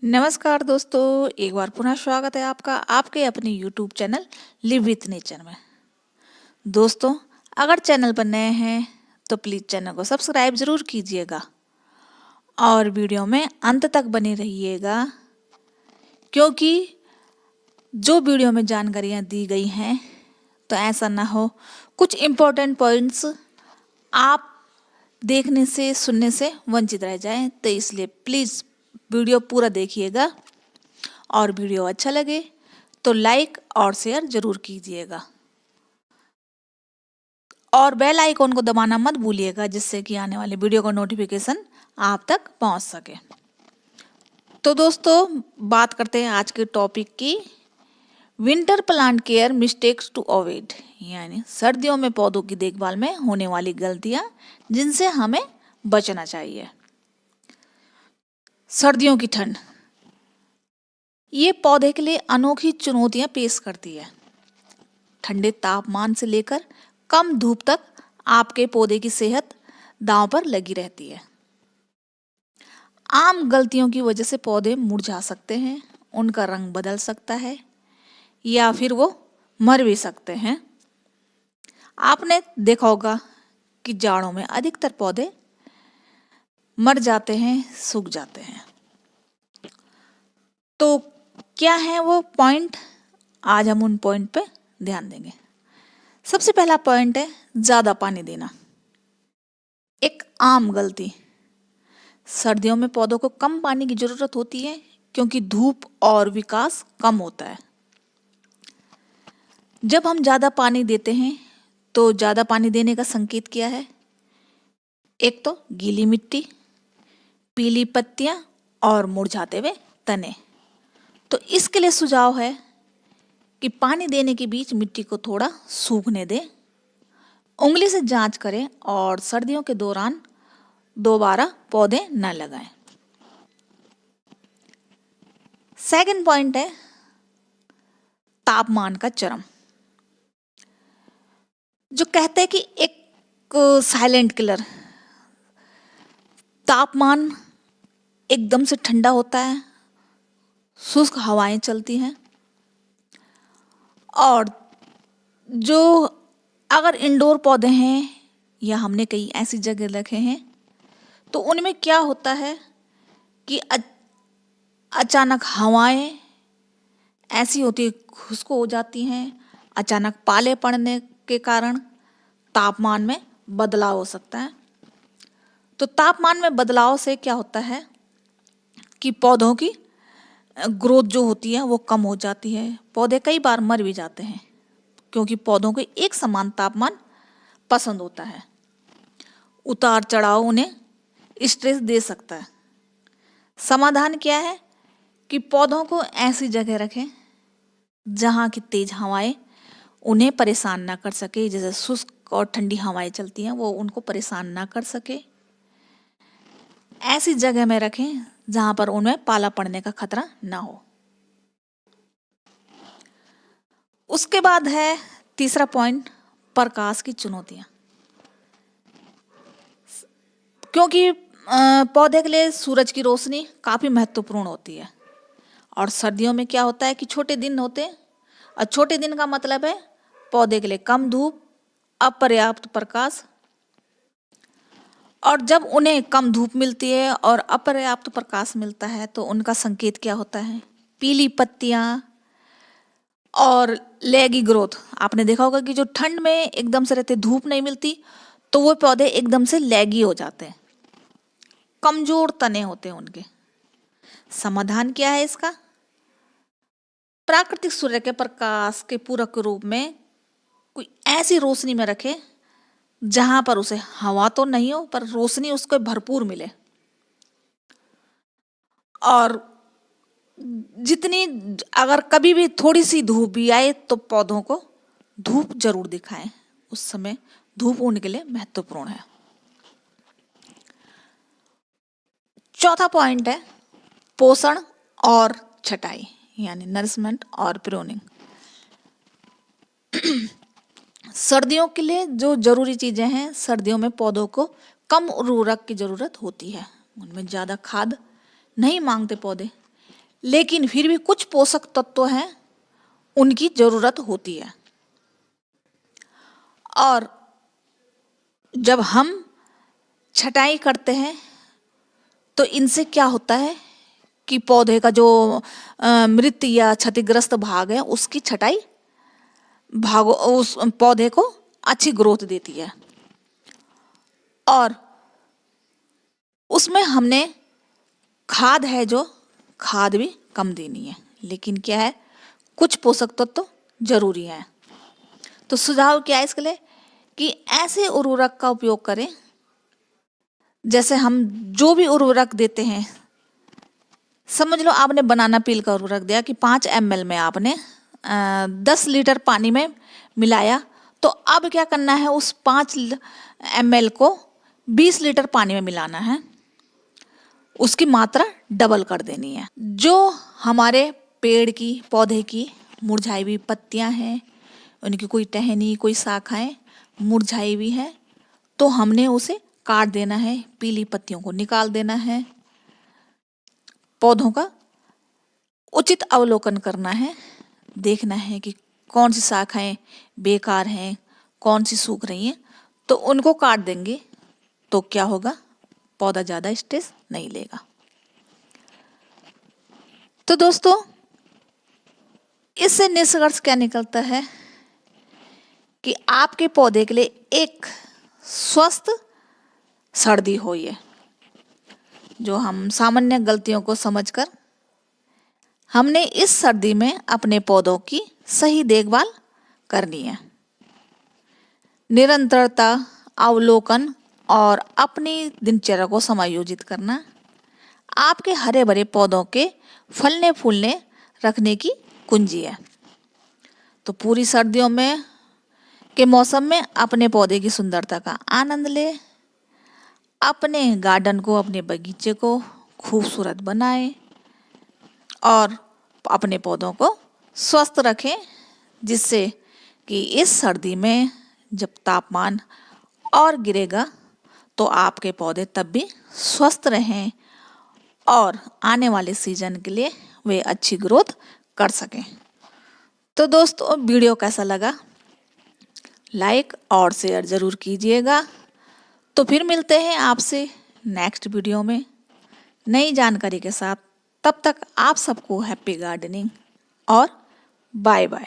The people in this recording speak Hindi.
नमस्कार दोस्तों, एक बार पुनः स्वागत है आपका आपके अपने YouTube channel live with nature में। दोस्तों, अगर चैनल पर नए हैं तो प्लीज़ चैनल को सब्सक्राइब ज़रूर कीजिएगा और वीडियो में अंत तक बने रहिएगा, क्योंकि जो वीडियो में जानकारियाँ दी गई हैं तो ऐसा ना हो कुछ इम्पोर्टेंट पॉइंट्स आप देखने से सुनने से वंचित रह जाएं, तो इसलिए प्लीज़ वीडियो पूरा देखिएगा और वीडियो अच्छा लगे तो लाइक और शेयर जरूर कीजिएगा और बेल आइकॉन को दबाना मत भूलिएगा, जिससे कि आने वाले वीडियो का नोटिफिकेशन आप तक पहुंच सके। तो दोस्तों, बात करते हैं आज के टॉपिक की, winter plant care mistakes to avoid, यानी सर्दियों में पौधों की देखभाल में होने वाली गलतियां जिनसे हमें बचना चाहिए। सर्दियों की ठंड ये पौधे के लिए अनोखी चुनौतियां पेश करती है। ठंडे तापमान से लेकर कम धूप तक आपके पौधे की सेहत दांव पर लगी रहती है। आम गलतियों की वजह से पौधे मुरझा सकते हैं, उनका रंग बदल सकता है या फिर वो मर भी सकते हैं। आपने देखा होगा कि जाड़ों में अधिकतर पौधे मर जाते हैं, सूख जाते हैं। तो क्या है वो पॉइंट, आज हम उन पॉइंट पे ध्यान देंगे। सबसे पहला पॉइंट है ज़्यादा पानी देना। एक आम गलती, सर्दियों में पौधों को कम पानी की ज़रूरत होती है क्योंकि धूप और विकास कम होता है। जब हम ज़्यादा पानी देते हैं तो ज़्यादा पानी देने का संकेत क्या है? एक तो गीली मिट्टी, पीली पत्तियां और मुरझाते हुए तने। तो इसके लिए सुझाव है कि पानी देने के बीच मिट्टी को थोड़ा सूखने दें, उंगली से जांच करें और सर्दियों के दौरान दोबारा पौधे न लगाएं। सेकंड पॉइंट है तापमान का चरम। जो कहते हैं कि एक साइलेंट किलर, तापमान एकदम से ठंडा होता है, शुष्क हवाएं चलती हैं और जो अगर इंडोर पौधे हैं या हमने कई ऐसी जगह रखे हैं तो उनमें क्या होता है कि अचानक हवाएं ऐसी होती है, खुश्क हो जाती हैं, अचानक पाले पड़ने के कारण तापमान में बदलाव हो सकता है। तो तापमान में बदलाव से क्या होता है कि पौधों की ग्रोथ जो होती है वो कम हो जाती है, पौधे कई बार मर भी जाते हैं क्योंकि पौधों को एक समान तापमान पसंद होता है। उतार चढ़ाव उन्हें स्ट्रेस दे सकता है। समाधान क्या है कि पौधों को ऐसी जगह रखें जहाँ की तेज हवाएं उन्हें परेशान ना कर सके, जैसे शुष्क और ठंडी हवाएं चलती हैं वो उनको परेशान ना कर सके। ऐसी जगह में रखें जहाँ पर उनमें पाला पड़ने का खतरा ना हो। उसके बाद है तीसरा पॉइंट, प्रकाश की चुनौतियाँ। क्योंकि पौधे के लिए सूरज की रोशनी काफ़ी महत्वपूर्ण होती है और सर्दियों में क्या होता है कि छोटे दिन होते हैं और छोटे दिन का मतलब है पौधे के लिए कम धूप, अपर्याप्त प्रकाश। और जब उन्हें कम धूप मिलती है और अपर्याप्त प्रकाश मिलता है तो उनका संकेत क्या होता है? पीली पत्तियां और लैगी ग्रोथ। आपने देखा होगा कि जो ठंड में एकदम से रहते, धूप नहीं मिलती तो वो पौधे एकदम से लैगी हो जाते हैं, कमजोर तने होते हैं उनके। समाधान क्या है इसका? प्राकृतिक सूर्य के प्रकाश के पूरक रूप में कोई ऐसी रोशनी में रखे जहां पर उसे हवा तो नहीं हो पर रोशनी उसको भरपूर मिले। और जितनी, अगर कभी भी थोड़ी सी धूप भी आए तो पौधों को धूप जरूर दिखाएं, उस समय धूप उनके लिए महत्वपूर्ण है। चौथा पॉइंट है पोषण और छटाई, यानी नरिशमेंट और प्रूनिंग। सर्दियों के लिए जो जरूरी चीजें हैं, सर्दियों में पौधों को कम उर्वरक की जरूरत होती है, उनमें ज्यादा खाद नहीं मांगते पौधे, लेकिन फिर भी कुछ पोषक तत्व हैं उनकी ज़रूरत होती है। और जब हम छटाई करते हैं तो इनसे क्या होता है कि पौधे का जो मृत या क्षतिग्रस्त भाग है उसकी छटाई भागो उस पौधे को अच्छी ग्रोथ देती है। और उसमें हमने खाद है जो खाद भी कम देनी है, लेकिन क्या है कुछ पोषक तत्व तो जरूरी है। तो सुझाव क्या है इसके लिए कि ऐसे उर्वरक का उपयोग करें, जैसे हम जो भी उर्वरक देते हैं, समझ लो आपने बनाना पील का उर्वरक दिया कि 5 ml में आपने 10 लीटर पानी में मिलाया, तो अब क्या करना है उस 5 ml को 20 लीटर पानी में मिलाना है, उसकी मात्रा डबल कर देनी है। जो हमारे पेड़ की पौधे की मुरझाई हुई पत्तियां हैं, उनकी कोई टहनी कोई शाखाएं मुरझाई हुई है, तो हमने उसे काट देना है, पीली पत्तियों को निकाल देना है। पौधों का उचित अवलोकन करना है, देखना है कि कौन सी शाखाएं बेकार हैं, कौन सी सूख रही हैं, तो उनको काट देंगे तो क्या होगा, पौधा ज़्यादा स्ट्रेस नहीं लेगा। तो दोस्तों, इससे निष्कर्ष क्या निकलता है कि आपके पौधे के लिए एक स्वस्थ सर्दी हो। ये जो हम सामान्य गलतियों को समझकर हमने इस सर्दी में अपने पौधों की सही देखभाल करनी है। निरंतरता, अवलोकन और अपनी दिनचर्या को समायोजित करना आपके हरे भरे पौधों के फलने फूलने रखने की कुंजी है। तो पूरी सर्दियों में के मौसम में अपने पौधे की सुंदरता का आनंद ले, अपने गार्डन को, अपने बगीचे को खूबसूरत बनाएं और अपने पौधों को स्वस्थ रखें, जिससे कि इस सर्दी में जब तापमान और गिरेगा तो आपके पौधे तब भी स्वस्थ रहें और आने वाले सीजन के लिए वे अच्छी ग्रोथ कर सकें। तो दोस्तों, वीडियो कैसा लगा लाइक और शेयर ज़रूर कीजिएगा। तो फिर मिलते हैं आपसे नेक्स्ट वीडियो में नई जानकारी के साथ। तब तक आप सबको हैप्पी गार्डनिंग और बाय बाय।